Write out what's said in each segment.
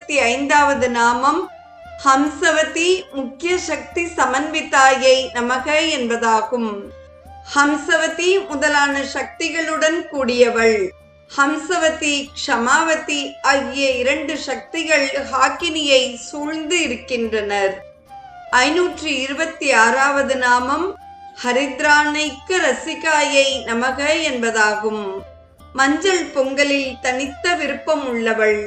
125வது நாமம் ஹம்சவதி முக்கிய சக்தி சமன்விதாயை நமக என்பதாகும். ஹம்சவதி முதலான சக்திகளுடன் கூடியவள். ஹம்சவதி க்ஷமாவதி ஆகிய 2 சக்திகள் ஹாக்கினியை சூழ்ந்து இருக்கின்றனர். 526வது நாமம் ஹரித்ரானைக்க ரசிகாயை நமக என்பதாகும். மஞ்சள் பொங்கலில் தனித்த விருப்பம் உள்ளவள்.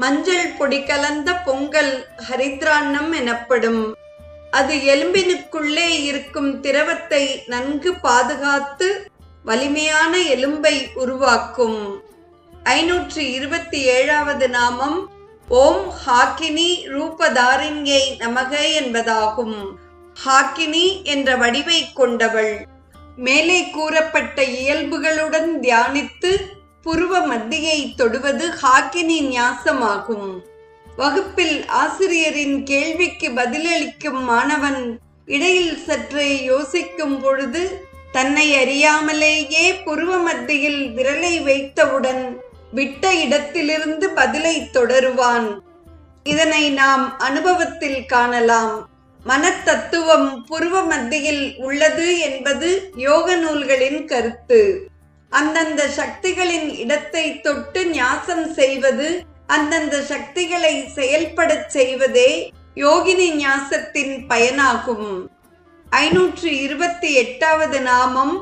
மஞ்சள் பொடி கலந்த பொங்கல் ஹரித்ரான்னம் எனப்படும். அது எலும்பினுக்குள்ளே இருக்கும் திரவத்தை நன்கு பாதுகாத்து வலிமையான எலும்பை உருவாக்கும். 527வது நாமம் ஓம் ஹாக்கினி ரூபதாரிண்யை நமக என்பதாகும். ஹாக்கினி என்ற வடிவை கொண்டவள். மேலே கூறப்பட்ட இயல்புகளுடன் தியானித்து புருவ மத்தியை தொடுவது ஹாக்கினி ஞாசமாகும். வகுப்பில் ஆசிரியரின் கேள்விக்கு பதிலளிக்கும் மாணவன் இடையில் சற்றே யோசிக்கும் பொழுது தன்னை அறியாமலேயே புருவ மத்தியில் விரலை வைத்தவுடன் விட்ட இடத்திலிருந்து பதிலை தொடருவான். இதனை நாம் அனுபவத்தில் காணலாம். மனத்தத்துவம் புருவ மத்தியில் உள்ளது என்பது யோக நூல்களின் கருத்து. அந்தந்த சக்திகளின் இடத்தை தொட்டு ஞாசம் செய்வது, அந்தந்த சக்திகளை செயல்படச் செய்வதே யோகினி ஞாசத்தின் பயனாகும். 528வது நாமம்